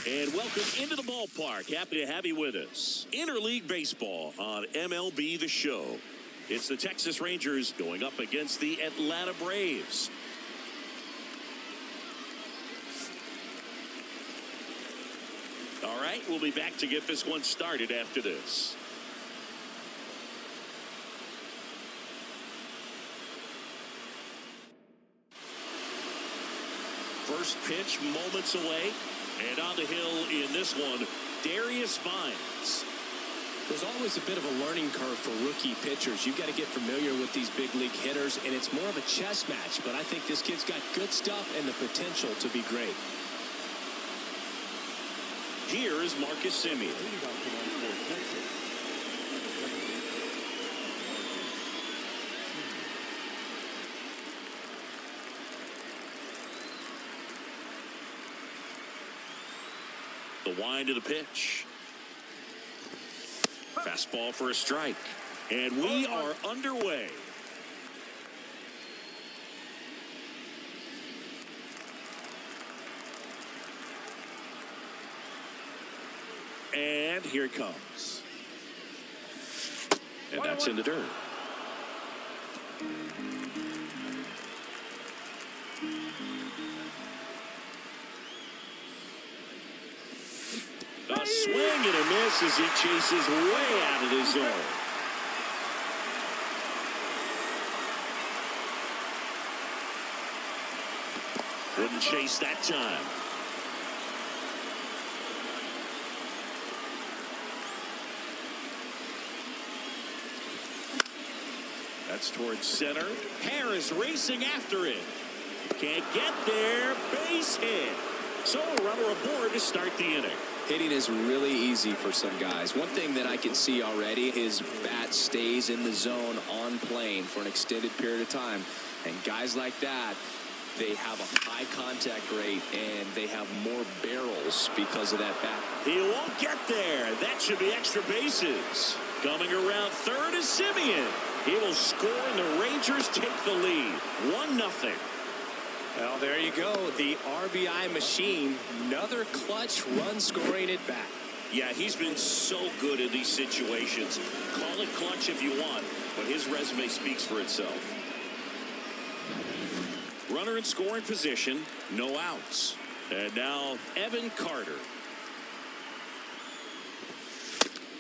And welcome into the ballpark. Happy to have you with us. Interleague Baseball on MLB The Show. It's the Texas Rangers going up against the Atlanta Braves. All right, we'll be back to get this one started after this. First pitch moments away. And on the hill in this one, Darius Vines. There's always a bit of a learning curve for rookie pitchers. You've got to get familiar with these big league hitters, and it's more of a chess match. But I think this kid's got good stuff and the potential to be great. Here is Marcus Simeon. The wind of the pitch. Fastball for a strike. And we are underway. And here it comes. And that's in the dirt. A swing and a miss as he chases way out of the zone. Wouldn't chase that time. That's towards center. Harris racing after it. Can't get there. Base hit. So a runner aboard to start the inning. Hitting is really easy for some guys. One thing that I can see already, his bat stays in the zone on plane for an extended period of time. And guys like that, they have a high contact rate and they have more barrels because of that bat. He won't get there. That should be extra bases. Coming around third is Simeon. He will score and the Rangers take the lead. 1-0. Well, there you go. The RBI machine. Another clutch run scoring at bat. Yeah, he's been so good in these situations. Call it clutch if you want, but his resume speaks for itself. Runner in scoring position, no outs. And now Evan Carter.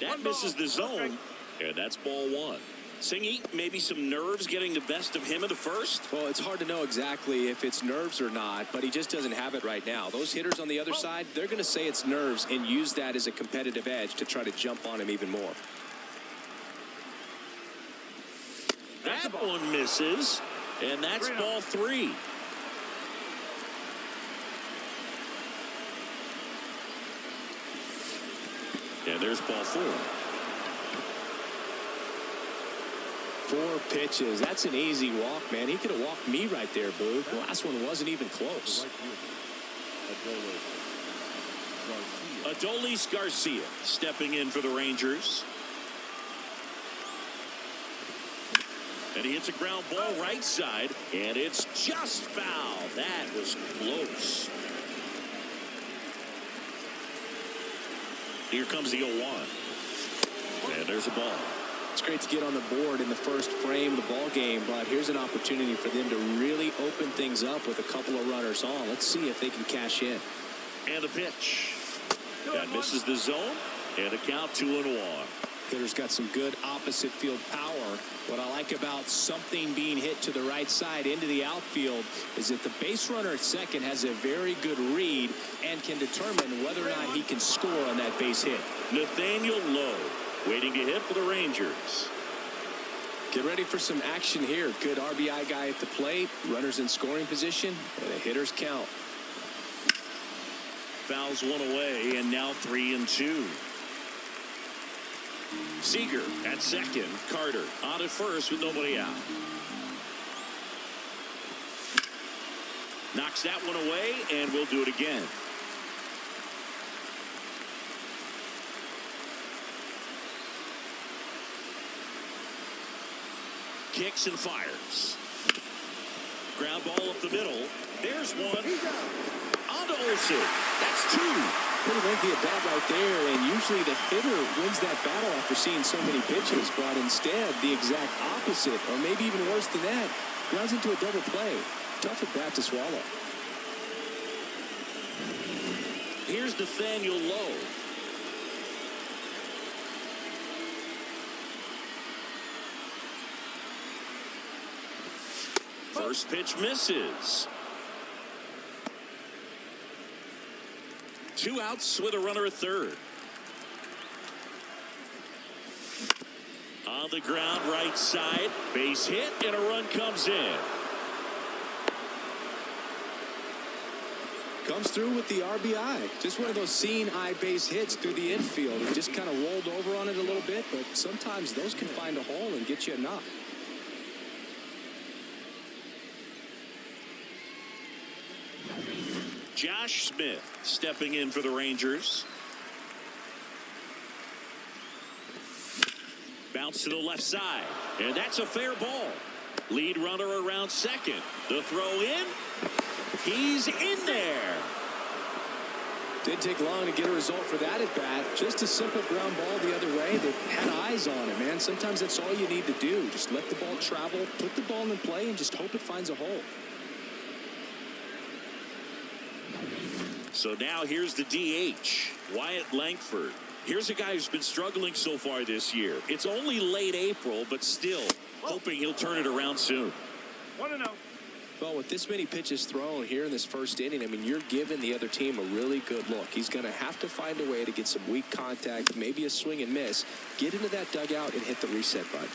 That misses the zone, and that's ball one. Singy, maybe some nerves getting the best of him in the first? Well, it's hard to know exactly if it's nerves or not, but he just doesn't have it right now. Those hitters on the other side, they're going to say it's nerves and use that as a competitive edge to try to jump on him even more. That one misses, and that's ball three. And there's ball four. 4 pitches. That's an easy walk, man. He could have walked me right there, Boo. The last one wasn't even close. Adolis Garcia stepping in for the Rangers. And he hits a ground ball right side, and it's just foul. That was close. Here comes the 0-1. And there's a ball. It's great to get on the board in the first frame of the ball game, but here's an opportunity for them to really open things up with a couple of runners on. Let's see if they can cash in. And the pitch. That misses the zone, and a count 2-1. Hitter's got some good opposite field power. What I like about something being hit to the right side into the outfield is that the base runner at second has a very good read and can determine whether or not he can score on that base hit. Nathaniel Lowe waiting to hit for the Rangers. Get ready for some action here. Good RBI guy at the plate, runners in scoring position, and a hitter's count. Fouls one away, and now 3-2. Seager at second. Carter on at first with nobody out. Knocks that one away, and we'll do it again. Kicks and fires. Ground ball up the middle. There's one. On to Olsen. That's 2. pretty lengthy at bat right there, and usually the hitter wins that battle after seeing so many pitches, but instead the exact opposite, or maybe even worse than that, grounds into a double play. Tough at bat to swallow. Here's Nathaniel Lowe. First pitch misses. 2 outs with a runner at third. On the ground, right side, base hit, and a run comes in. Comes through with the RBI. Just one of those seeing eye base hits through the infield. He just kind of rolled over on it a little bit, but sometimes those can find a hole and get you a knock. Josh Smith stepping in for the Rangers. Bounce to the left side, and that's a fair ball. Lead runner around second. The throw in. He's in there. Didn't take long to get a result for that at bat. Just a simple ground ball the other way. They had eyes on it, man. Sometimes that's all you need to do. Just let the ball travel, put the ball in play, and just hope it finds a hole. So now here's the DH, Wyatt Langford. Here's a guy who's been struggling so far this year. It's only late April, but still hoping he'll turn it around soon. 1-0. Well, with this many pitches thrown here in this first inning, I mean, you're giving the other team a really good look. He's going to have to find a way to get some weak contact, maybe a swing and miss, get into that dugout and hit the reset button.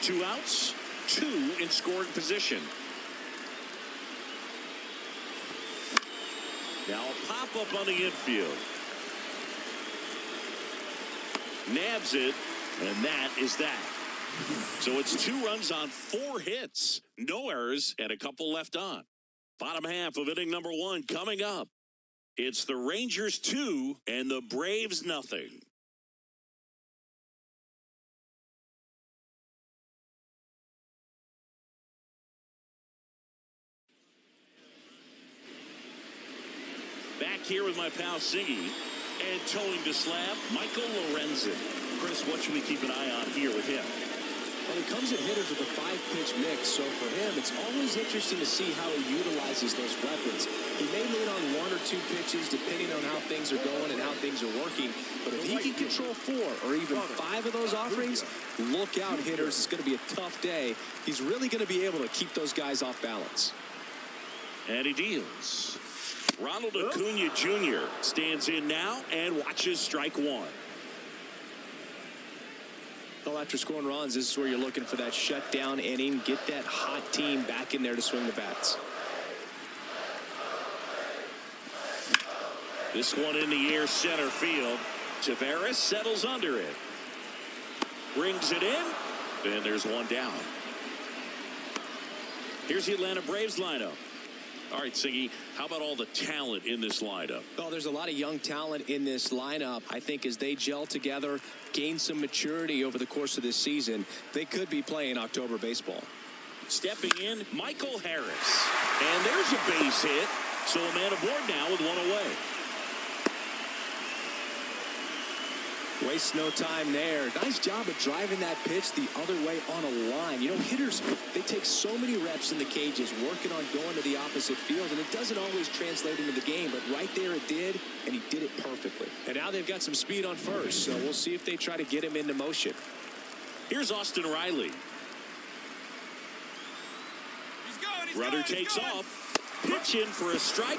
2 outs, 2 in scoring position. Now a pop-up on the infield. Nabs it, and that is that. So it's 2 runs on 4 hits. No errors and a couple left on. Bottom half of inning number 1 coming up. It's the Rangers 2 and the Braves nothing. Back here with my pal Siggy, and towing the slab, Michael Lorenzen. Chris, what should we keep an eye on here with him? Well, he comes at hitters with a 5-pitch mix, so for him, it's always interesting to see how he utilizes those weapons. He may lean on 1 or 2 pitches, depending on how things are going and how things are working, but if he can control 4 or even 5 of those offerings, look out, hitters. It's going to be a tough day. He's really going to be able to keep those guys off balance. And he deals. Ronald Acuna Jr. stands in now and watches strike 1. Well, after scoring runs, this is where you're looking for that shutdown inning. Get that hot team back in there to swing the bats. This one in the air, center field. Tavares settles under it. Brings it in. And there's one down. Here's the Atlanta Braves lineup. All right, Siggy, how about all the talent in this lineup? Well, there's a lot of young talent in this lineup. I think as they gel together, gain some maturity over the course of this season, they could be playing October baseball. Stepping in, Michael Harris. And there's a base hit. So a man aboard now with 1 away. Wastes no time there. Nice job of driving that pitch the other way on a line. You know, hitters, they take so many reps in the cages working on going to the opposite field, and it doesn't always translate into the game, but right there it did, and he did it perfectly. And now they've got some speed on first, so we'll see if they try to get him into motion. Here's Austin Riley. Runner takes off. Pitch in for a strike.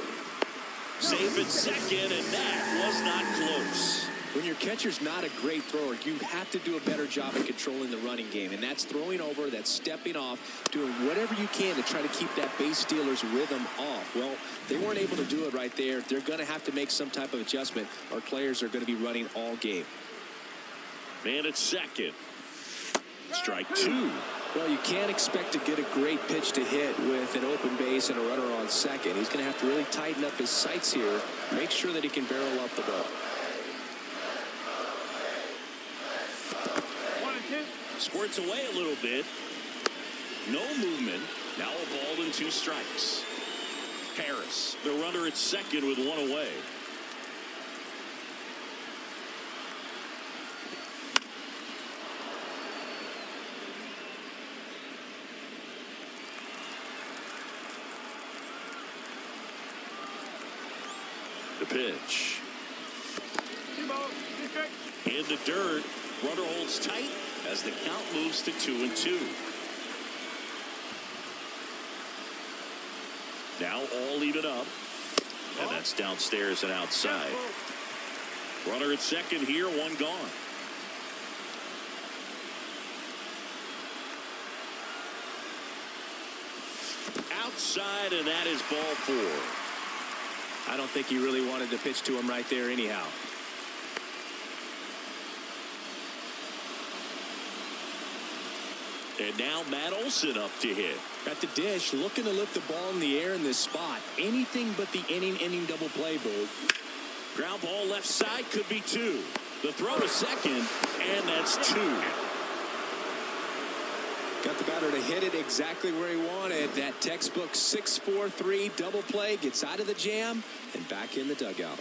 Safe at second, and that was not close. When your catcher's not a great thrower, you have to do a better job of controlling the running game. And that's throwing over, that's stepping off, doing whatever you can to try to keep that base stealer's rhythm off. Well, they weren't able to do it right there. They're going to have to make some type of adjustment. Our players are going to be running all game. Man at second. Strike 2. Well, you can't expect to get a great pitch to hit with an open base and a runner on second. He's going to have to really tighten up his sights here, make sure that he can barrel up the ball. Squirts away a little bit. No movement. Now a ball and 2 strikes. Harris, the runner at second with 1 away. The pitch. In the dirt. Runner holds tight as the count moves to 2-2. Now all even up. And that's downstairs and outside. Runner at second here, one gone. Outside, and that is ball 4. I don't think he really wanted to pitch to him right there anyhow. And now Matt Olson up to hit. At the dish, looking to lift the ball in the air in this spot. Anything but the inning double play, Bird. Ground ball left side, could be 2. The throw to second, and that's 2. Got the batter to hit it exactly where he wanted. That textbook 6-4-3 double play, gets out of the jam and back in the dugout.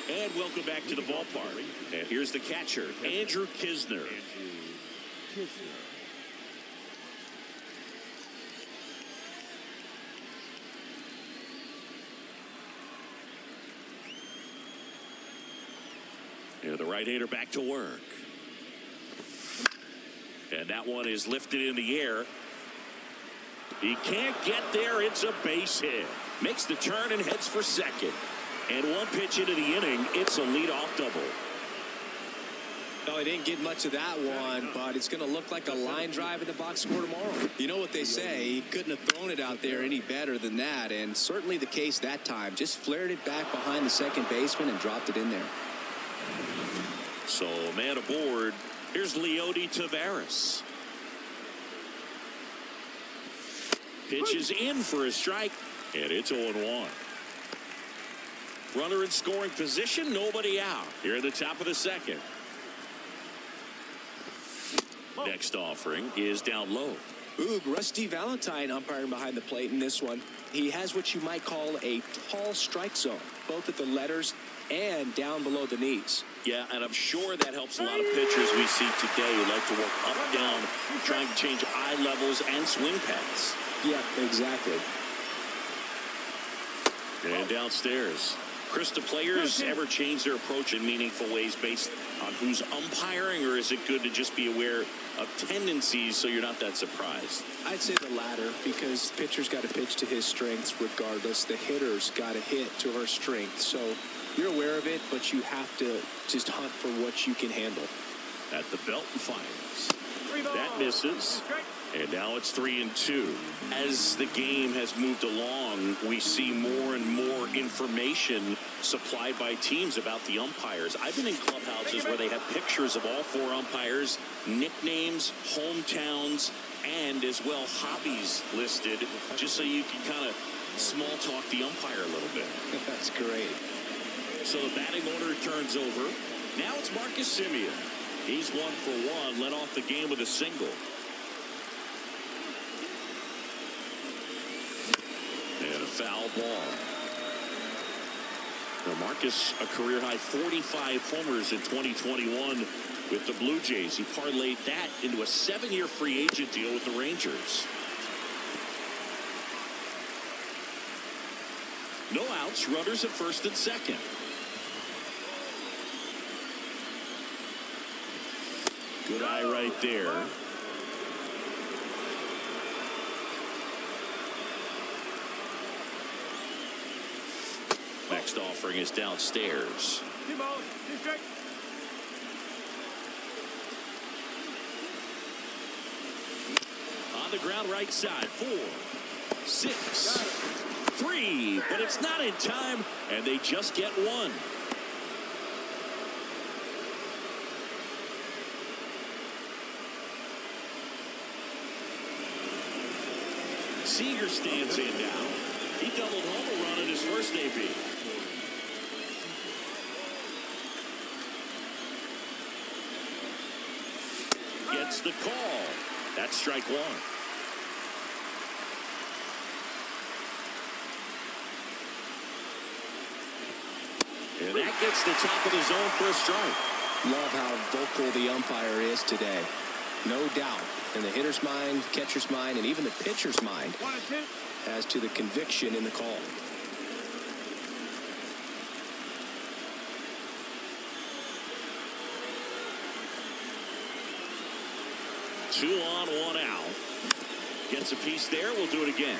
And welcome back to the ballpark. And here's the catcher, Andrew Kisner. And the right-hander back to work. And that one is lifted in the air. He can't get there. It's a base hit. Makes the turn and heads for second. And one pitch into the inning, it's a leadoff double. No, he didn't get much of that one, but it's going to look like a line drive in the box score tomorrow. You know what they say, he couldn't have thrown it out there any better than that, and certainly the case that time. Just flared it back behind the second baseman and dropped it in there. So, man aboard. Here's Leody Taveras. Pitches in for a strike, and it's 0-1. Runner in scoring position, nobody out. Here at the top of the second. Next offering is down low. Ooh, Rusty Valentine umpiring behind the plate in this one. He has what you might call a tall strike zone, both at the letters and down below the knees. Yeah, and I'm sure that helps a lot of pitchers we see today who like to work up, down, trying to change eye levels and swing paths. Yeah, exactly. And downstairs. Chris, do players ever change their approach in meaningful ways based on who's umpiring, or is it good to just be aware of tendencies so you're not that surprised? I'd say the latter, because pitcher's got to pitch to his strengths regardless. The hitter's got to hit to her strength. So you're aware of it, but you have to just hunt for what you can handle. At the belt and fires. That misses. And now it's 3-2. As the game has moved along, we see more and more information supplied by teams about the umpires. I've been in clubhouses where they have pictures of all 4 umpires, nicknames, hometowns, and as well hobbies listed, just so you can kind of small talk the umpire a little bit. That's great. So the batting order turns over. Now it's Marcus Semien. He's 1 for 1, led off the game with a single. And a foul ball. Now Marcus, a career-high 45 homers in 2021 with the Blue Jays. He parlayed that into a 7-year free agent deal with the Rangers. No outs, runners at first and second. Good eye right there. Next offering is downstairs. On the ground right side, 4, 6, 3, but it's not in time, and they just get 1. SEAGER stands in now. He doubled home a run in his first AB. Gets the call. That's strike 1. And that gets the top of the zone for a strike. Love how vocal the umpire is today. no doubt in the hitter's mind, catcher's mind, and even the pitcher's mind as to the conviction in the call. Two on, one out. Gets a piece there. We'll do it again.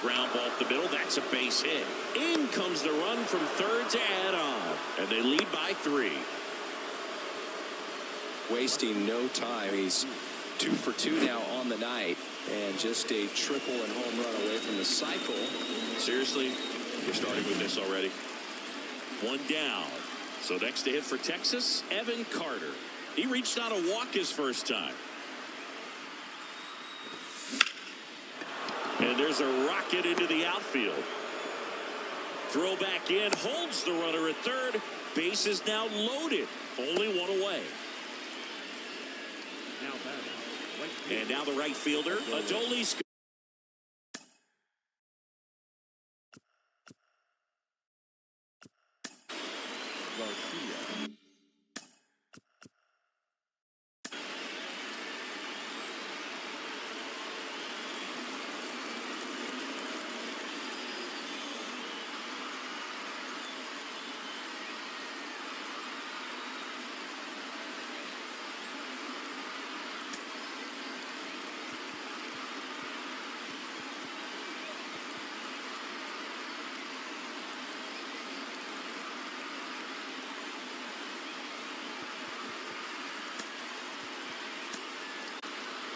Ground ball up the middle. That's a base hit. In comes the run from third to add on. And they lead by 3. Wasting no time. He's 2 for 2 now on the night. And just a triple and home run away from the cycle. Seriously? We're starting with this already. 1 down. So next to hit for Texas, Evan Carter. He reached out a walk his first time. And there's a rocket into the outfield. Throw back in, holds the runner at third. Base is now loaded. Only 1 away. And now the right fielder, Adolis. Garcia.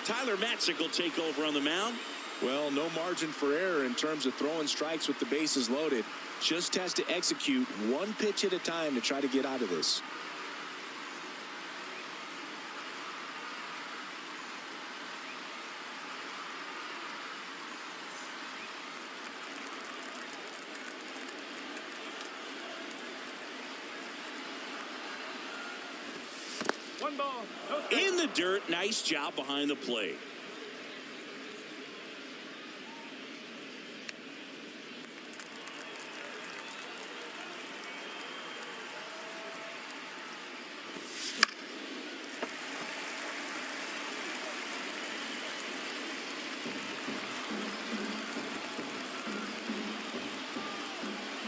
Tyler Matzik will take over on the mound. Well, no margin for error in terms of throwing strikes with the bases loaded. Just has to execute 1 pitch at a time to try to get out of this. In the dirt, nice job behind the plate.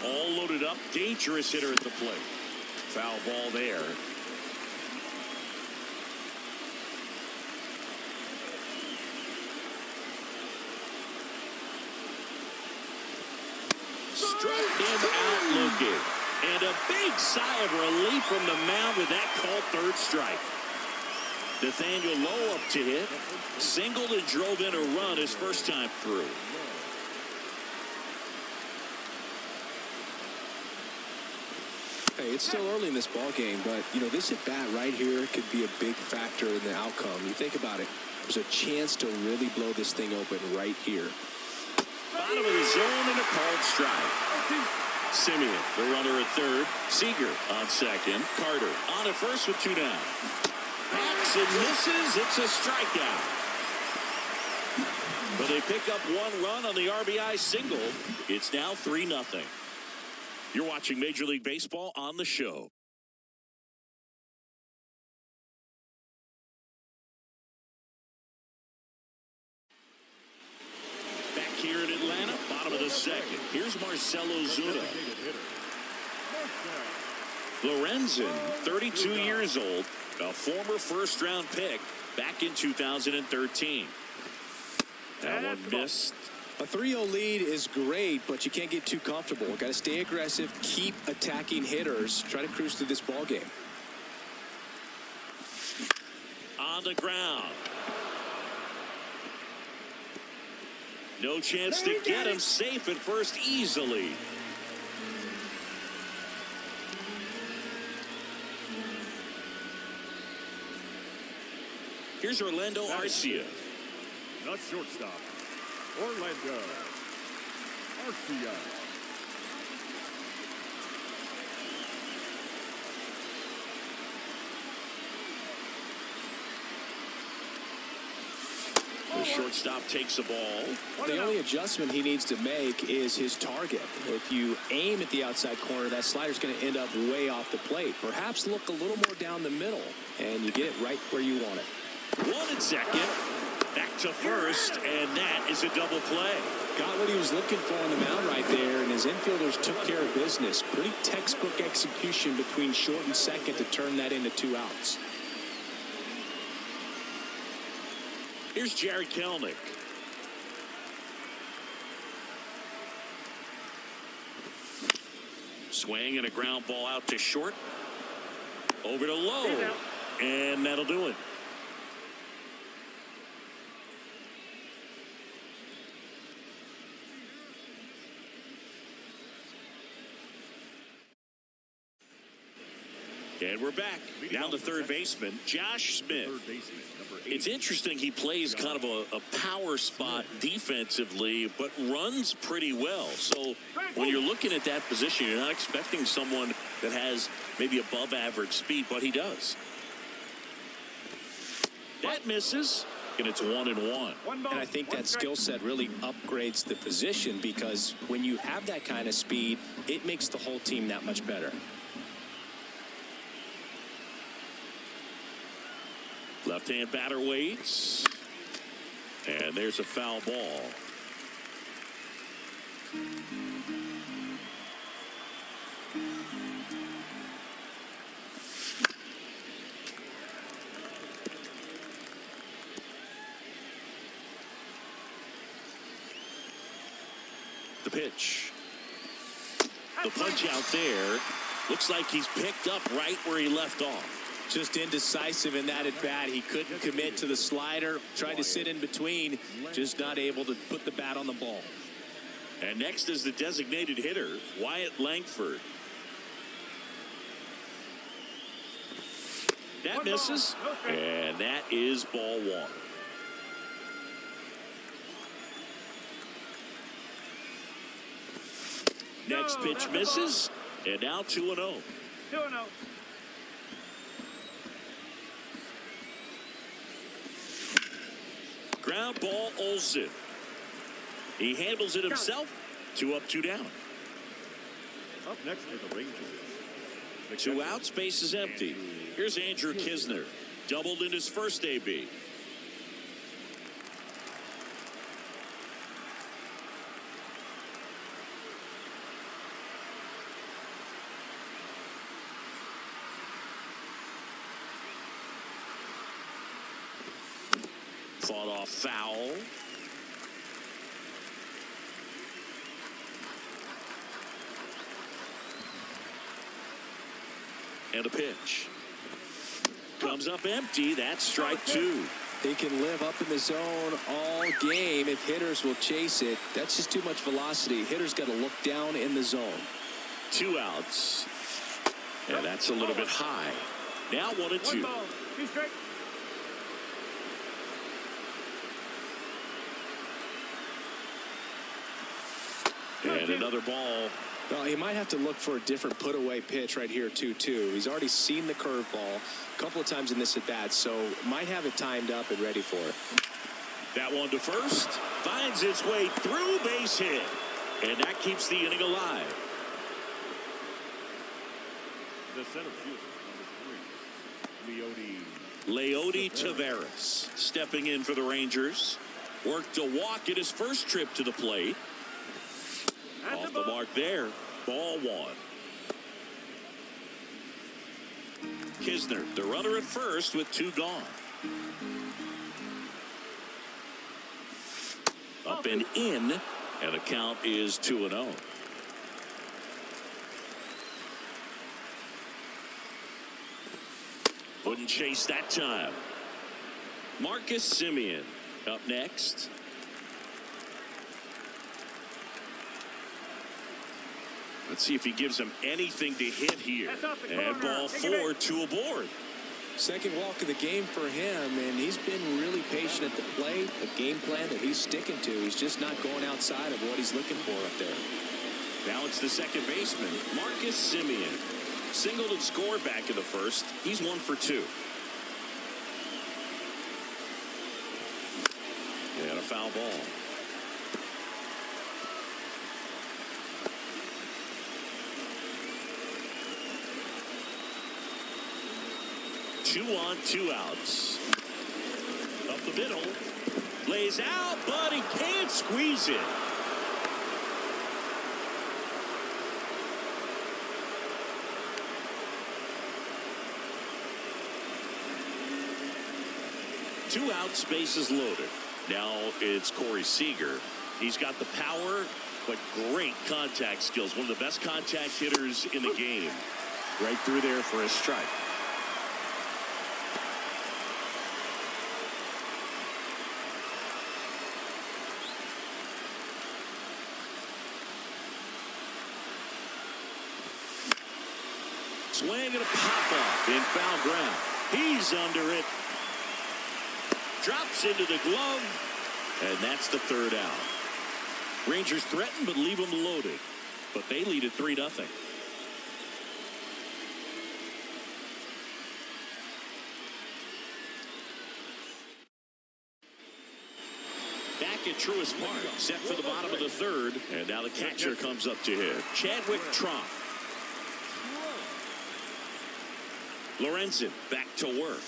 All loaded up, dangerous hitter at the plate. Foul ball there. Struck him out looking. And a big sigh of relief from the mound with that called third strike. Nathaniel Lowe up to hit. Singled and drove in a run his first time through. Hey, it's still early in this ball game, but, you know, this at-bat right here could be a big factor in the outcome. You think about it. There's a chance to really blow this thing open right here. Bottom of the zone and a called strike. Simeon, the runner at third. Seager on second. Carter on at first with 2 down. Hacks and misses. It's a strikeout. But they pick up 1 run on the RBI single. It's now 3-0. You're watching Major League Baseball on the show. Back here in Atlanta, bottom of the second. Here's Marcell Ozuna. Lorenzen, 32 years old, a former first-round pick back in 2013. That one missed. A 3-0 lead is great, but you can't get too comfortable. Got to stay aggressive, keep attacking hitters, try to cruise through this ball game. On the ground. No chance to get him. Safe at first easily. Here's Orlando Garcia. The shortstop, Orlando Garcia. The shortstop takes the ball. The only adjustment he needs to make is his target. If you aim at the outside corner, that slider's going to end up way off the plate. Perhaps look a little more down the middle, and you get it right where you want it. 1 and 2nd. Back to first, and that is a double play. Got what he was looking for on the mound right there, and his infielders took care of business. Pretty textbook execution between short and second to turn that into 2 outs. Here's Jared Kelnick. Swing and a ground ball out to short. Over to low. And that'll do it. And we're back. Down to third baseman, Josh Smith. It's interesting, he plays kind of a power spot defensively, but runs pretty well. So when you're looking at that position, you're not expecting someone that has maybe above average speed, but he does. That misses, and it's 1-1. And I think that skill set really upgrades the position, because when you have that kind of speed, it makes the whole team that much better. Left-hand batter waits. And there's a foul ball. The pitch. The punch out there. Looks like he's picked up right where he left off. Just indecisive in that at bat. He couldn't commit to the slider. Tried to sit in between. Just not able to put the bat on the ball. And next is the designated hitter, Wyatt Langford. That misses. And that is ball 1. Next pitch misses. And now 2-0. 2-0. Ground ball, Olsen. He handles it himself. 2 up, 2 down. Up next for the Rangers. 2 outs, base is empty. Here's Andrew Kisner. Doubled in his first AB. Fought off foul. And a pitch. Comes up empty. That's strike 2. He can live up in the zone all game if hitters will chase it. That's just too much velocity. Hitters got to look down in the zone. 2 outs. And that's a little bit high. Now 1-2. And another ball. Well, he might have to look for a different put-away pitch right here, 2-2. He's already seen the curveball a couple of times in this at-bat, so might have it timed up and ready for it. That one to first. Finds its way through, base hit. And that keeps the inning alive. The center fielder, number 3, Leody Taveras stepping in for the Rangers. Worked a walk at his first trip to the plate. Off the mark there. Ball 1. Kisner, the runner at first with 2 gone. Up and in, and the count is 2-0. Wouldn't chase that time. Marcus Semien up next. Let's see if he gives him anything to hit here. And ball 4, 2 aboard. Second walk of the game for him, and he's been really patient at the plate. A game plan that he's sticking to. He's just not going outside of what he's looking for up there. Now it's the second baseman, Marcus Semien. Singled and scored back in the first. He's 1 for 2. foul ball. Two on, two outs. Up the middle. Lays out, but he can't squeeze it. Two outs, bases loaded. Now it's Corey Seager. He's got the power, but great contact skills. One of the best contact hitters in the game. Right through there for a strike. Swing and a pop-up in foul ground. He's under it. Drops into the glove, and that's the third out. Rangers threaten, but leave them loaded. But they lead at 3-0. Back at Truist Park, set for the bottom of the third, and now the catcher comes up to hit. Chadwick Trump. Lorenzen back to work.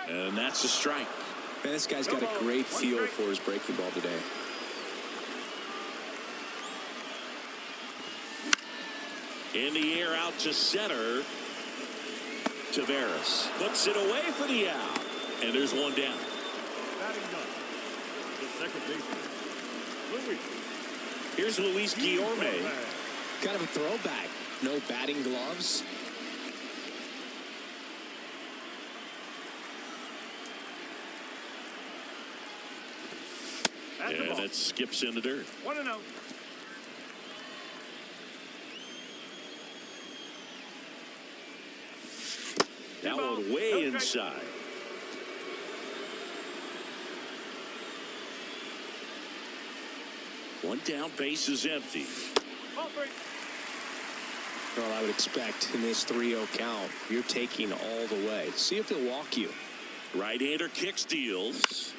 And that's a strike. Man, this guy's got a great feel for his breaking ball today. In the air out to center. Tavares puts it away for the out. And there's one down. Batting ninth, the second baseman, Luis. Here's Luis Guillorme. Kind of a throwback. No batting gloves. And that skips in the dirt. 1-0. That one way inside. One down, base is empty. Well, I would expect in this 3-0 count, you're taking all the way. See if he'll walk you. Right-hander kick steals.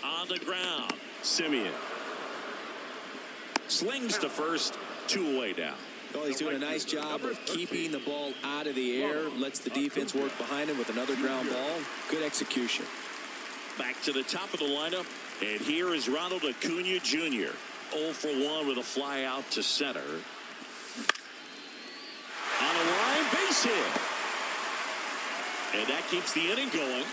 On the ground. Simeon slings to first, 2 away now. Well, he's doing a nice job of keeping the ball out of the air, lets the defense work behind him with another ground ball. Good execution. Back to the top of the lineup, and here is Ronald Acuna Jr. 0 for 1 with a fly out to center. On a line, base hit. And that keeps the inning going.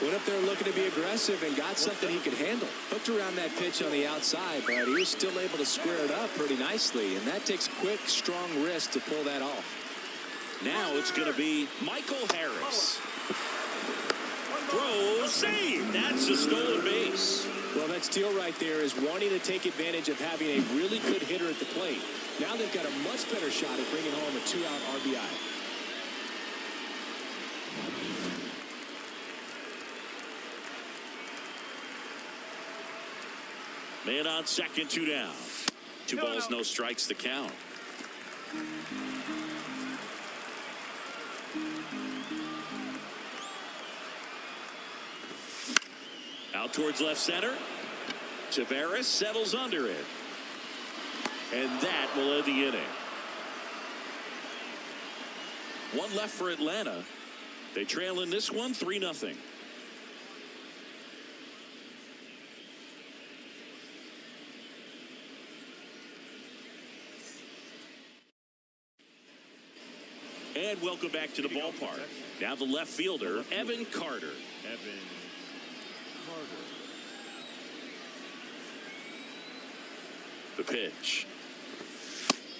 Went up there looking to be aggressive and got something he could handle. Hooked around that pitch on the outside, but he was still able to square it up pretty nicely. And that takes quick, strong wrist to pull that off. Now it's going to be Michael Harris. Throw, save. That's a stolen base. Well, that steal right there is wanting to take advantage of having a really good hitter at the plate. Now they've got a much better shot at bringing home a 2-out RBI. Man on second, 2 down. 2 balls, no strikes, the count. Out towards left center. Tavares settles under it. And that will end the inning. One left for Atlanta. They trail in this one 3-0. And welcome back to the ballpark. Now the left fielder, Evan Carter. The pitch.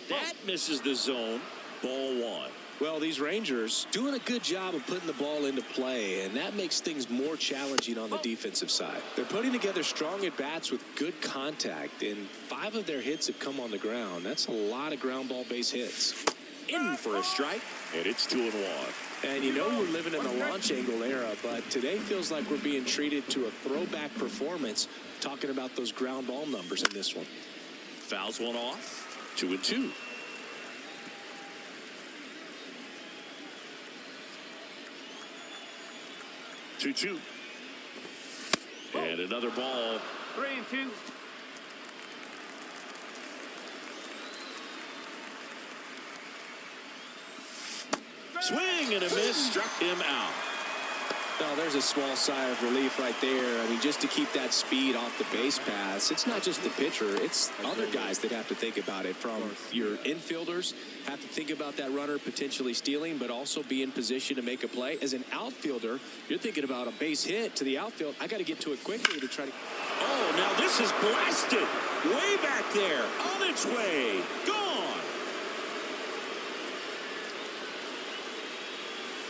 That misses the zone. Ball 1. Well, these Rangers doing a good job of putting the ball into play, and that makes things more challenging on the defensive side. They're putting together strong at-bats with good contact, and 5 of their hits have come on the ground. That's a lot of ground ball base hits. In for a strike, and it's 2-1. And you know we're living in the launch angle era, but today feels like we're being treated to a throwback performance, talking about those ground ball numbers in this one. Fouls one off, 2-2. And another ball. 3-2. Swing and a miss, struck him out. Well, there's a small sigh of relief right there. I mean, just to keep that speed off the base paths, it's not just the pitcher, it's other guys that have to think about it. From your infielders, have to think about that runner potentially stealing, but also be in position to make a play. As an outfielder, you're thinking about a base hit to the outfield. I got to get to it quickly to try to... Oh, now this is blasted. Way back there, on its way, gone.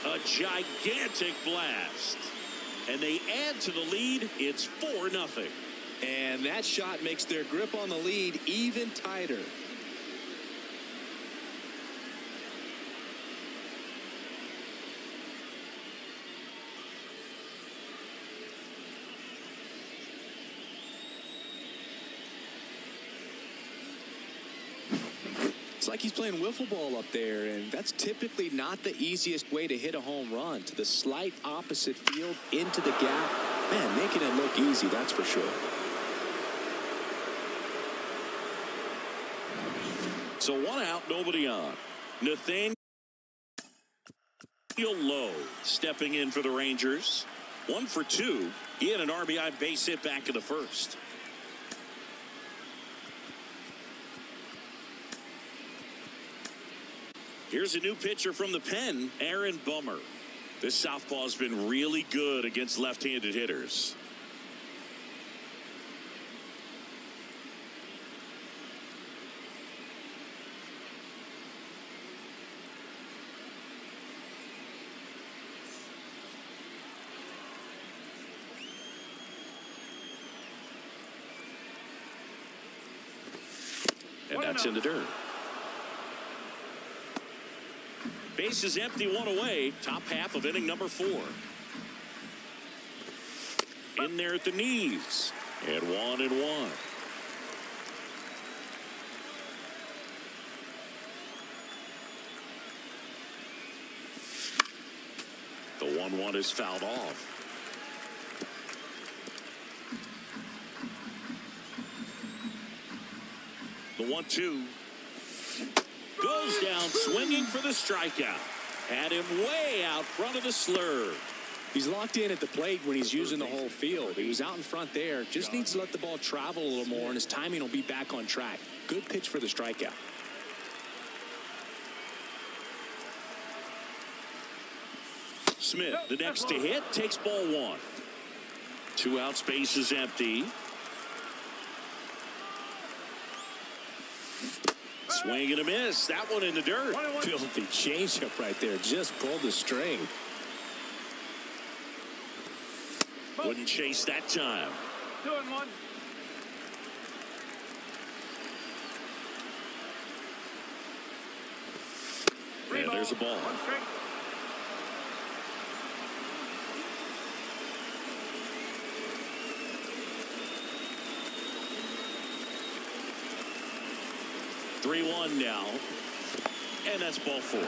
A gigantic blast. And they add to the lead. It's 4-0. And that shot makes their grip on the lead even tighter. It's like he's playing wiffle ball up there, and that's typically not the easiest way to hit a home run. To the slight opposite field, into the gap. Man, making it look easy, that's for sure. So 1 out, nobody on. Nathaniel Lowe stepping in for the Rangers. 1 for 2. He had an RBI base hit back in the first. Here's a new pitcher from the pen, Aaron Bummer. This southpaw's been really good against left-handed hitters. And that's in the dirt. Base is empty, 1 away. Top half of inning number 4. In there at the knees. And 1-1. The 1-1 is fouled off. The 1-2. Goes down swinging for the strikeout. Had him way out front of the slurve. He's locked in at the plate when he's using the whole field. He was out in front there. Just needs to let the ball travel a little more, and his timing will be back on track. Good pitch for the strikeout. Smith, the next to hit, takes ball 1. 2 outs, base is empty. Swing and a miss. That one in the dirt. Filthy changeup right there. Just pulled the string. Wouldn't chase that time. 2-1. And there's a ball. 1 strike. (3-1) now, and that's ball 4.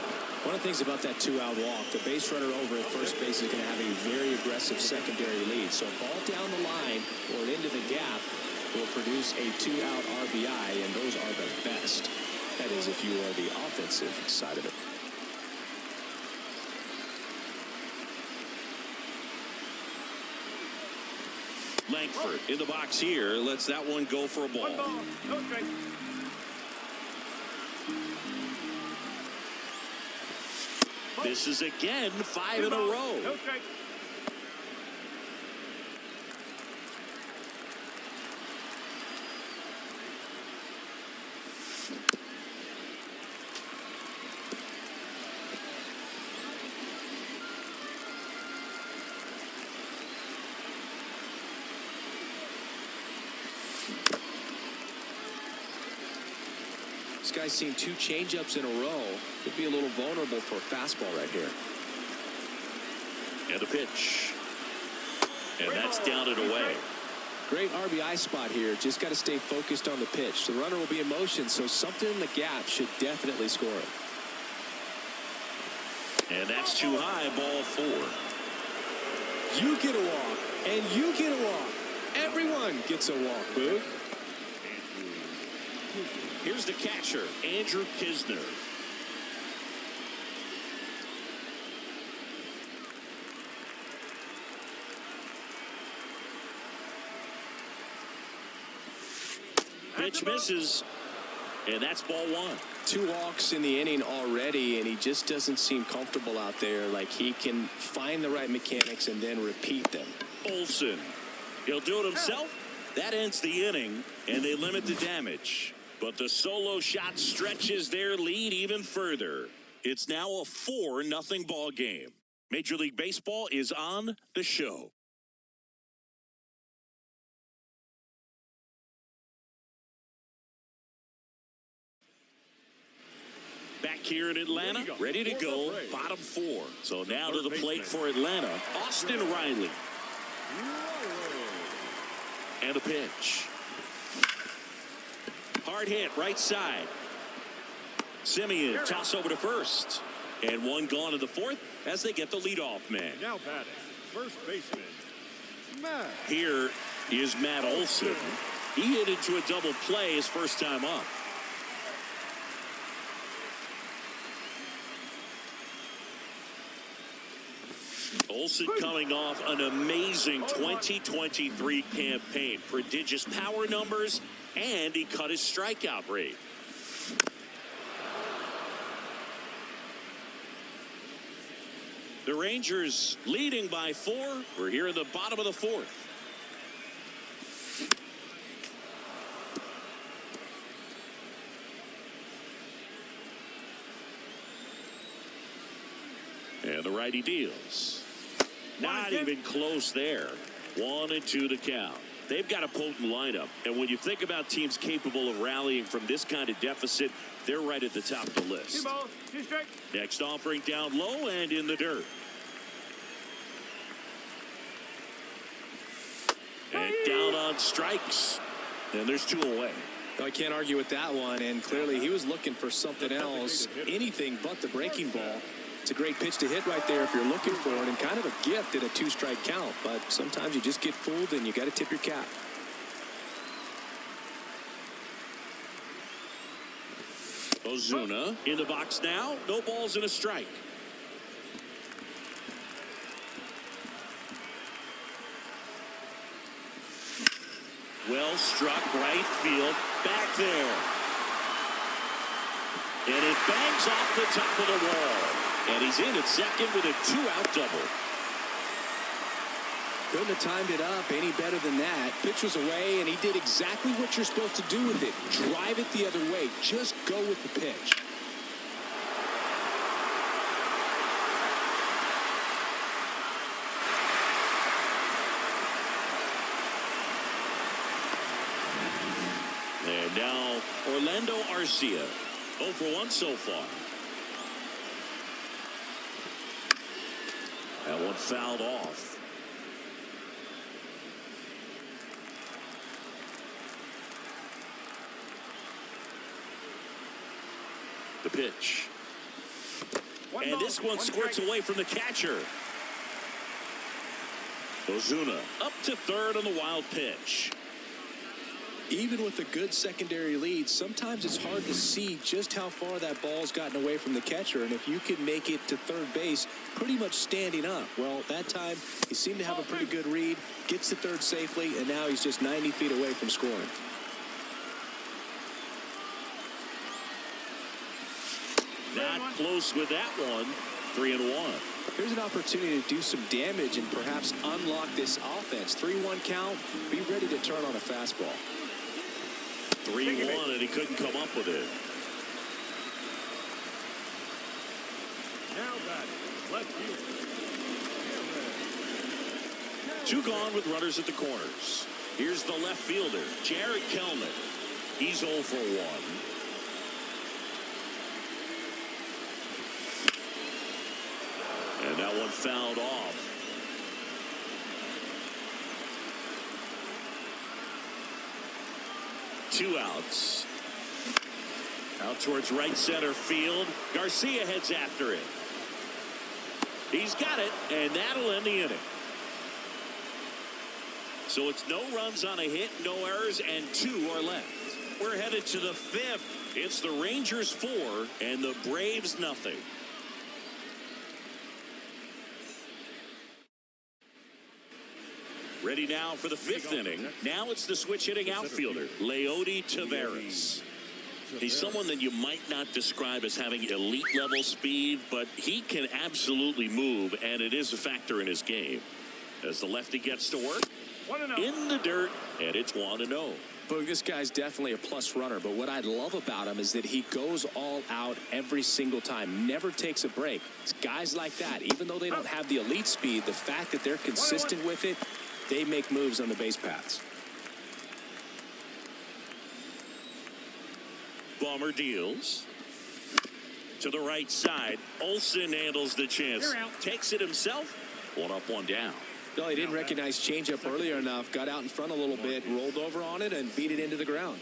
One of the things about that 2-out walk, the base runner over at first base is going to have a very aggressive secondary lead. So a ball down the line or into the gap will produce a 2-out RBI, and those are the best. That is, if you are the offensive side of it. Langford in the box here lets that one go for a ball. 1 ball, no strike. This is again 5 in a row. No strike. This guy's seen 2 changeups in a row. Could be a little vulnerable for a fastball right here. And a pitch. And that's down and away. Great RBI spot here. Just got to stay focused on the pitch. The runner will be in motion, so something in the gap should definitely score it. And that's too high, ball 4. You get a walk, and you get a walk, Everyone gets a walk, Boog. Here's the catcher, Andrew Kisner. Pitch misses, and that's ball one. 2 walks in the inning already, and he just doesn't seem comfortable out there. Like he can find the right mechanics and then repeat them. Olsen, he'll do it himself. That ends the inning, and they limit the damage. But the solo shot stretches their lead even further. It's now a 4-0 ball game. Major League Baseball is on the show. Back here in Atlanta, ready to go, bottom 4. So now to the plate for Atlanta, Austin Riley. And a pitch. Hard hit, right side. Simeon, toss over to first. And one gone to the 4th as they get the leadoff man. Now batting, first baseman, Matt. Here is Matt Olson. He hit into a double play his first time up. Olsen coming off an amazing 2023 campaign. Prodigious power numbers, and he cut his strikeout rate. The Rangers leading by 4. We're here in the bottom of the 4th. And the righty deals. Not even close there. 1-2 to count. They've got a potent lineup. And when you think about teams capable of rallying from this kind of deficit, they're right at the top of the list. 2 balls, 2 strikes. Next offering down low and in the dirt. And down on strikes. And there's 2 away. I can't argue with that one. And clearly he was looking for something else. Anything but the breaking ball. It's a great pitch to hit right there if you're looking for it, and kind of a gift at a 2-strike count. But sometimes you just get fooled and you got to tip your cap. Ozuna in the box now. No balls and a strike. Well struck, right field, back there. And it bangs off the top of the wall. And he's in at second with a 2-out double. Couldn't have timed it up any better than that. Pitch was away, and he did exactly what you're supposed to do with it. Drive it the other way. Just go with the pitch. And now Orlando Arcia. 0 for 1 so far. That one fouled off. The pitch. And this one squirts away from the catcher. Ozuna up to third on the wild pitch. Even with a good secondary lead, sometimes it's hard to see just how far that ball's gotten away from the catcher. And if you can make it to third base pretty much standing up, well, that time he seemed to have a pretty good read, gets to third safely, and now he's just 90 feet away from scoring. Not close with that one. 3-1. Here's an opportunity to do some damage and perhaps unlock this offense. 3-1 count. Be ready to turn on a fastball. 3-1, and he couldn't come up with it. Now batting, left field. 2 gone with runners at the corners. Here's the left fielder, Jared Kelman. He's 0 for 1. And that one fouled off. Two outs. Out towards right center field. Garcia heads after it. He's got it, and that'll end the inning. So it's no runs on a hit, no errors, and 2 are left. We're headed to the 5th. It's the Rangers 4 and the Braves nothing. Ready now for the 5th inning. Now it's the switch hitting outfielder, Leody Taveras. He's someone that you might not describe as having elite level speed, but he can absolutely move, and it is a factor in his game. As the lefty gets to work, in the dirt, and it's 1-0. But this guy's definitely a plus runner, but what I love about him is that he goes all out every single time, never takes a break. It's guys like that, even though they don't have the elite speed, the fact that they're consistent with it, they make moves on the base paths. Bomber deals to the right side. Olsen handles the chance, takes it himself. 1 up, 1 down. No, he didn't recognize changeup earlier enough, got out in front a little bit, rolled over on it, and beat it into the ground.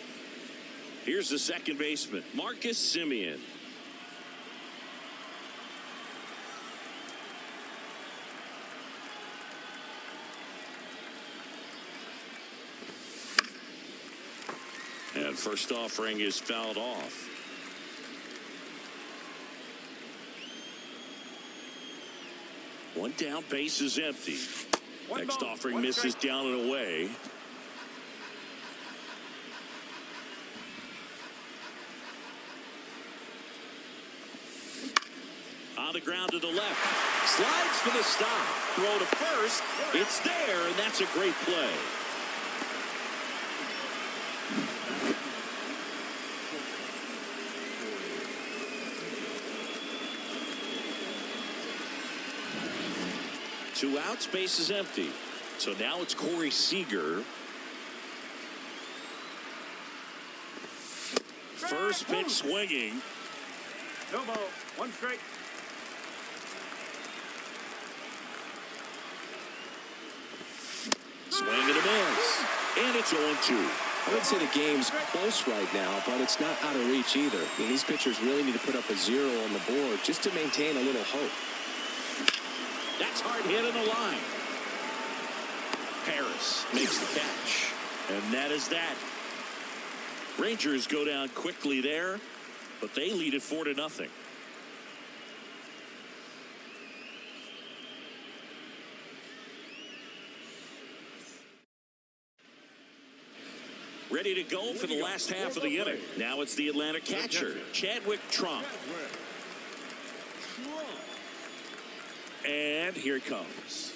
Here's the second baseman, Marcus Semien. And first offering is fouled off. One down, base is empty. Next offering misses down and away. On the ground to the left. Slides for the stop. Throw to first. It's there, and that's a great play. Two outs, base is empty. So now it's Corey Seager. First pitch swinging. No ball. 1 strike. Swing and a miss. And it's 0-2. I would say the game's close right now, but it's not out of reach either. I mean, these pitchers really need to put up a 0 on the board just to maintain a little hope. That's hard hit on the line. Harris makes the catch. And that is that. Rangers go down quickly there, but they lead it 4-0. Ready to go for the last half of the inning. Now it's the Atlanta catcher, Chadwick Trump. And here it comes.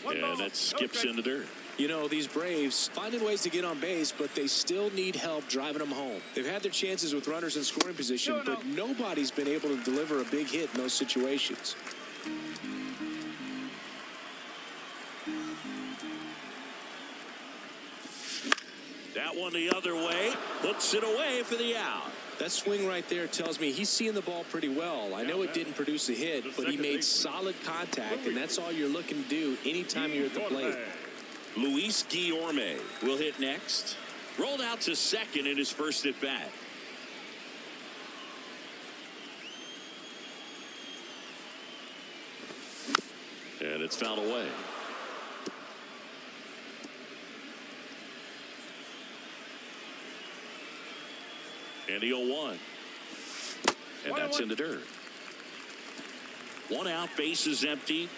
And that skips into dirt. You know, these Braves finding ways to get on base, but they still need help driving them home. They've had their chances with runners in scoring position, but nobody's been able to deliver a big hit in those situations. That one the other way. Puts it away for the out. That swing right there tells me he's seeing the ball pretty well. I know it didn't produce a hit, but he made solid contact, and that's all you're looking to do anytime you're at the plate. Luis Guillorme will hit next. Rolled out to second in his first at bat. And it's fouled away. And the 0-1. And that's in the dirt. 1 out, base is empty.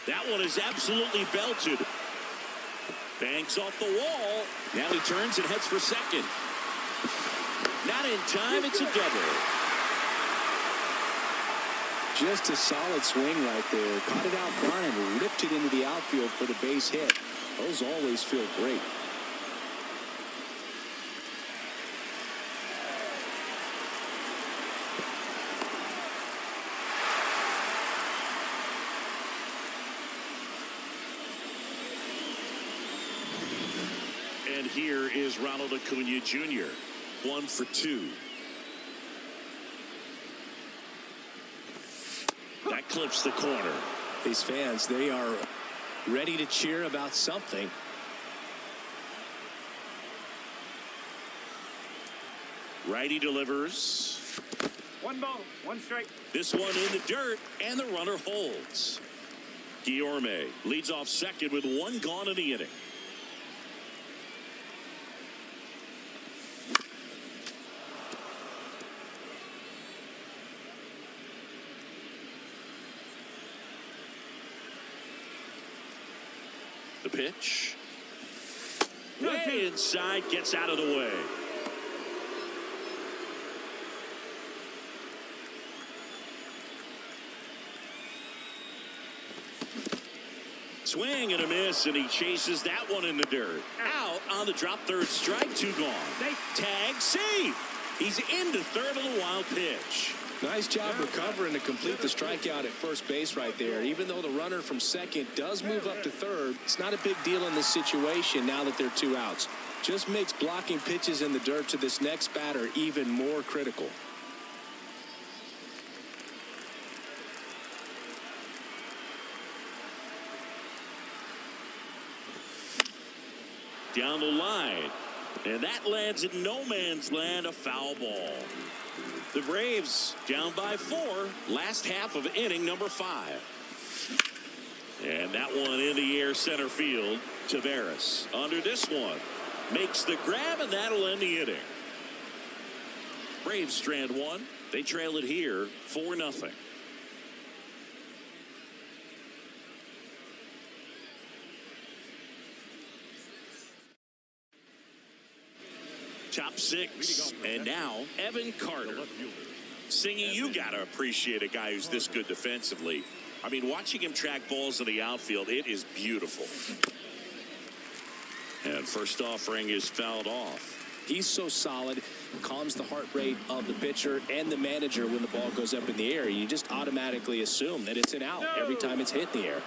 That one is absolutely belted. Banks off the wall. Now he turns and heads for second. Not in time, it's a double. Just a solid swing right there. Caught it out front and ripped it into the outfield for the base hit. Those always feel great. And here is Ronald Acuna Jr. 1 for 2. That clips the corner. These fans, they are ready to cheer about something. Righty delivers. 1 ball, 1 strike. This one in the dirt, and the runner holds. Guillorme leads off second with one gone in the inning. The pitch. Way inside, gets out of the way. Swing and a miss, and he chases that one in the dirt. Out on the drop, third strike, 2 gone. Tag, save. He's into third on the wild pitch. Nice job recovering to complete the strikeout at first base right there. Even though the runner from second does move up to third, it's not a big deal in this situation now that there are 2 outs. Just makes blocking pitches in the dirt to this next batter even more critical. Down the line, and that lands in no man's land, a foul ball. The Braves down by 4, last half of inning number 5. And that one in the air center field. Taveras under this one makes the grab, and that'll end the inning. Braves strand 1. They trail it here 4-0. Top 6, and now Evan Carter singing, "You gotta appreciate a guy who's this good defensively." I mean, watching him track balls in the outfield, it is beautiful. And first offering is fouled off. He's so solid, calms the heart rate of the pitcher and the manager when the ball goes up in the air. You just automatically assume that it's an out every time it's hit in the air.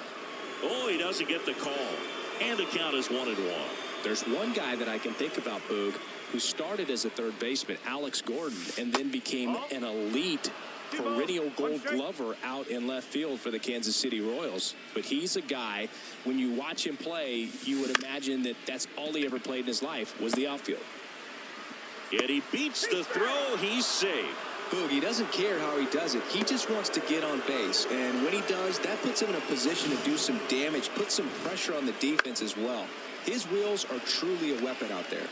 Oh, he doesn't get the call, and the count is 1-1. There's one guy that I can think about, Boog, who started as a third baseman, Alex Gordon, and then became an elite perennial gold glover out in left field for the Kansas City Royals. But he's a guy, when you watch him play, you would imagine that that's all he ever played in his life was the outfield. Yet he beats the throw. He's safe. Boog, he doesn't care how he does it. He just wants to get on base. And when he does, that puts him in a position to do some damage, put some pressure on the defense as well. His wheels are truly a weapon out there.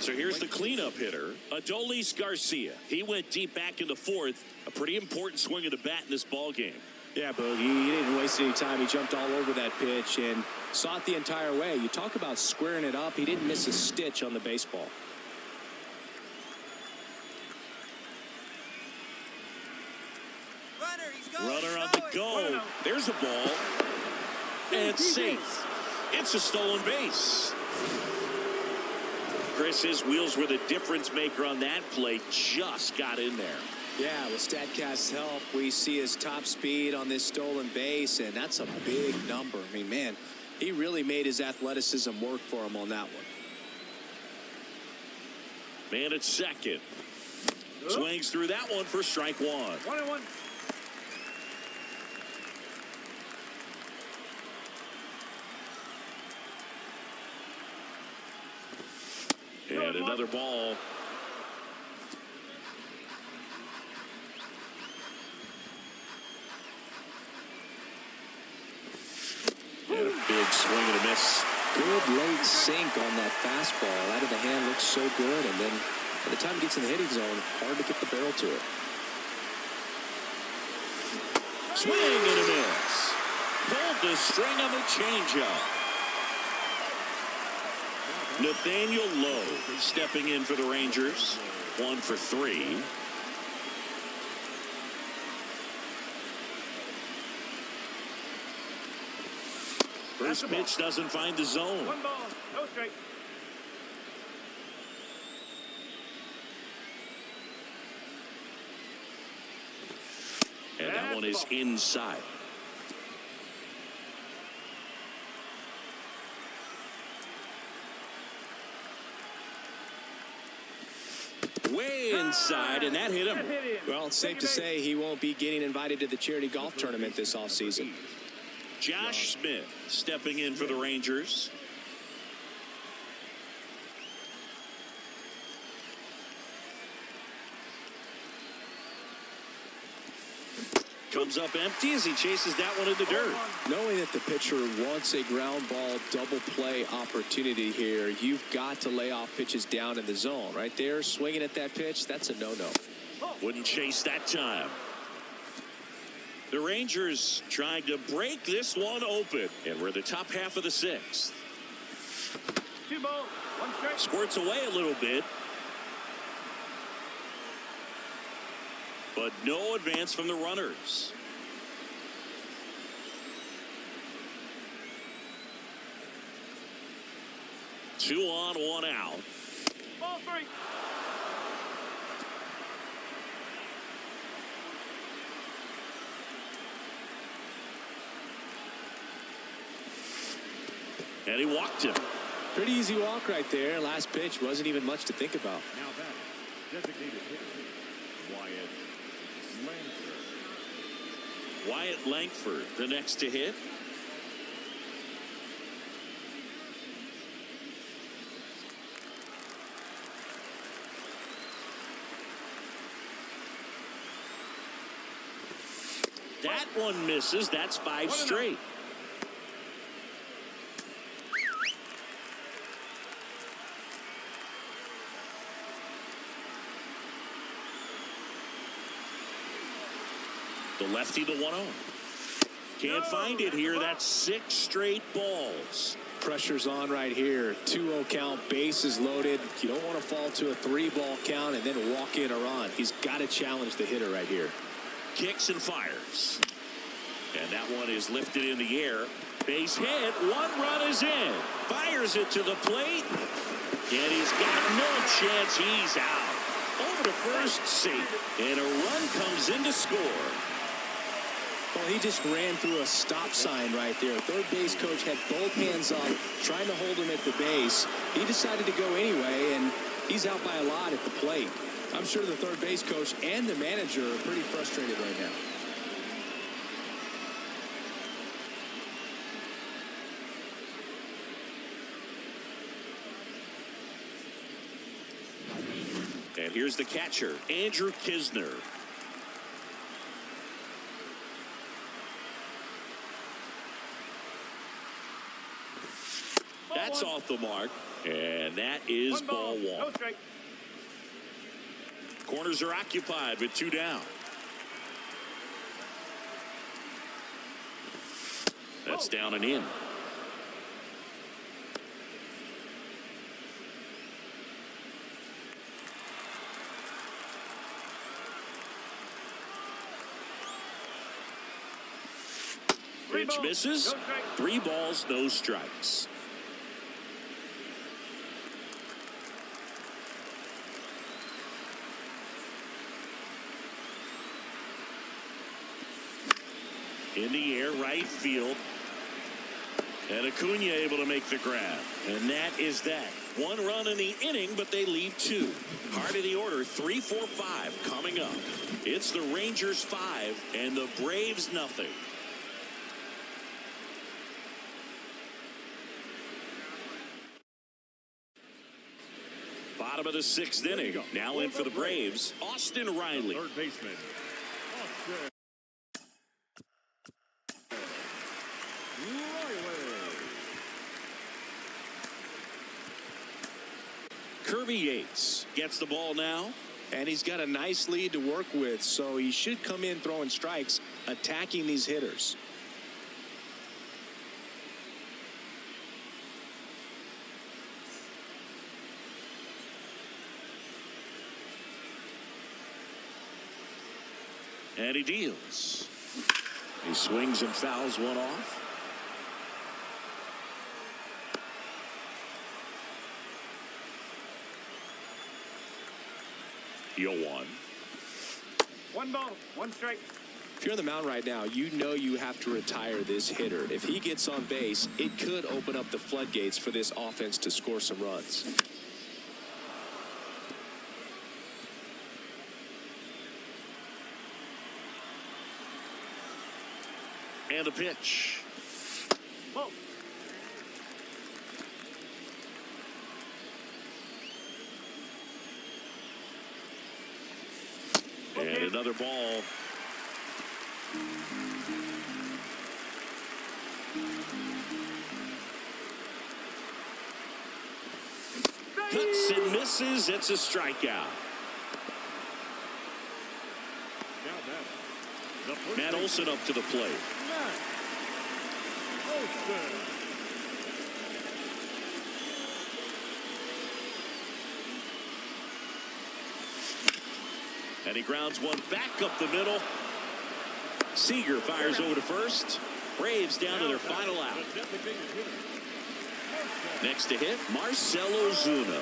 So here's the cleanup hitter, Adolis Garcia. He went deep back in the 4th. A pretty important swing of the bat in this ball game. Yeah, Boog, he didn't waste any time. He jumped all over that pitch and saw it the entire way. You talk about squaring it up. He didn't miss a stitch on the baseball. Runner on the go. There's a ball. And it's safe. It's a stolen base. Chris, his wheels were the difference maker on that play. Just got in there. Yeah, with StatCast's help, we see his top speed on this stolen base, and that's a big number. I mean, man, he really made his athleticism work for him on that one. Man at second. Swings through that one for strike 1. 1-1. And another ball. And a big swing and a miss. Good late sink on that fastball. Out of the hand, looks so good. And then by the time it gets in the hitting zone, hard to get the barrel to it. Swing and a miss. Pulled the string on the changeup. Nathaniel Lowe stepping in for the Rangers. 1 for 3. First pitch doesn't find the zone. 1 ball, no strike. And that one is inside. Way inside, and that hit him. Well, it's safe to say he won't be getting invited to the charity golf tournament this offseason. Josh Smith stepping in for the Rangers. comes up empty as he chases that one in the dirt. Knowing that the pitcher wants a ground ball double play opportunity here, you've got to lay off pitches down in the zone. Right there, swinging at that pitch, that's a no-no. Wouldn't chase that time. The Rangers trying to break this one open, and we're in the top half of the sixth. 2 balls, 1 strike. Squirts away a little bit, but no advance from the runners. Two on, 1 out. Ball 3. And he walked him. Pretty easy walk right there. Last pitch wasn't even much to think about. Now batting, designated hitter, Wyatt Langford, the next to hit. That one misses. That's 5 straight. The lefty, the 1-0. Can't find it here. That's 6 straight balls. Pressure's on right here. 2-0 count, bases loaded. You don't want to fall to a 3-ball count and then walk in or on. He's got to challenge the hitter right here. Kicks and fires. And that one is lifted in the air. Base hit. 1 run is in. Fires it to the plate. And he's got no chance. He's out. Over to first, safe. And a run comes in to score. Well, he just ran through a stop sign right there. Third base coach had both hands up, trying to hold him at the base. He decided to go anyway, and he's out by a lot at the plate. I'm sure the third base coach and the manager are pretty frustrated right now. And here's the catcher, Andrew Kisner. That's off the mark, and that is ball 1. No strike. Corners are occupied with 2 down. That's down and in. Pitch misses. 3 balls, no strikes. In the air, right field. And Acuna able to make the grab. And that is that. 1 run in the inning, but they leave 2. Heart of the order, 3, 4, 5 coming up. It's the Rangers 5 and the Braves nothing. Bottom of the 6th inning. Now in for the Braves, Austin Riley. Third baseman, Austin Kirby Yates gets the ball now. And he's got a nice lead to work with, so he should come in throwing strikes, attacking these hitters. And he deals. He swings and fouls one off. You'll 1. 1 ball, 1 strike. If you're on the mound right now, you know you have to retire this hitter. If he gets on base, it could open up the floodgates for this offense to score some runs. And a pitch. Ball. And another ball. Cuts and misses. It's a strikeout. Matt Olson up to the plate. And he grounds one back up the middle. Seager fires over to first. Braves down to their final out. Next to hit, Marcell Ozuna.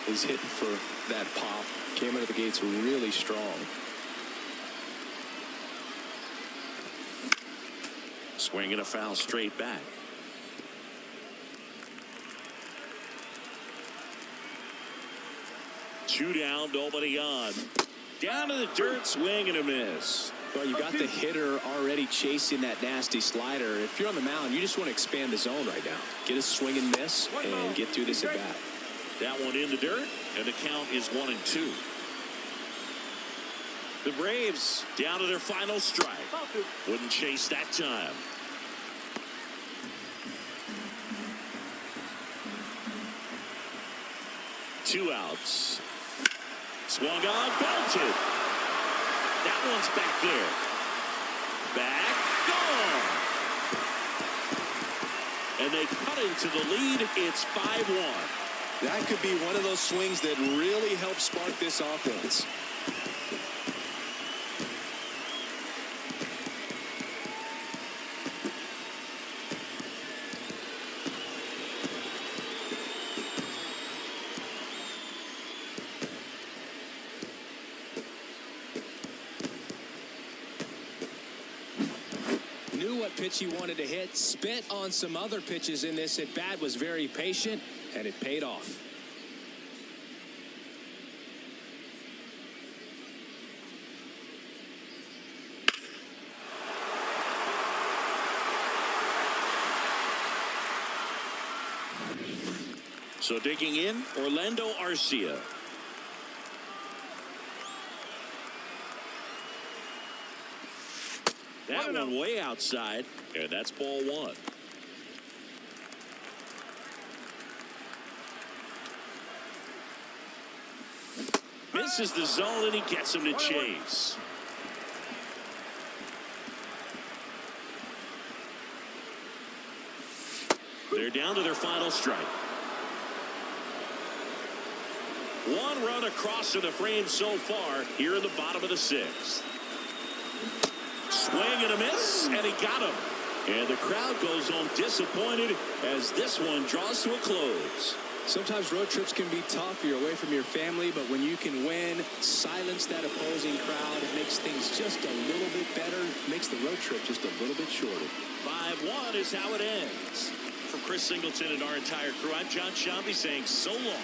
Is hitting for that pop. Came out of the gates really strong. Swinging a foul straight back. Two down, nobody on. Down to the dirt, swing and a miss. Well, you got the hitter already chasing that nasty slider. If you're on the mound, you just want to expand the zone right now. Get a swing and miss and get through this at bat. That one in the dirt, and the count is 1-2. The Braves down to their final strike. Wouldn't chase that time. Two outs. Swung on, belted. That one's back there. Back, gone. And they cut into the lead. It's 5-1. That could be one of those swings that really help spark this offense. What pitch he wanted to hit, spit on some other pitches in this at bat, was very patient, and it paid off. So digging in, Orlando Arcia. That one way outside, and that's ball one. Misses the zone, and he gets him to chase. They're down to their final strike. One run across to the frame so far here in the bottom of the sixth. Swing and a miss, and he got him. And the crowd goes home disappointed as this one draws to a close. Sometimes road trips can be tough. You're away from your family, but when you can win, silence that opposing crowd, it makes things just a little bit better, makes the road trip just a little bit shorter. 5-1 is how it ends. For Chris Singleton and our entire crew, I'm John Shambi saying so long.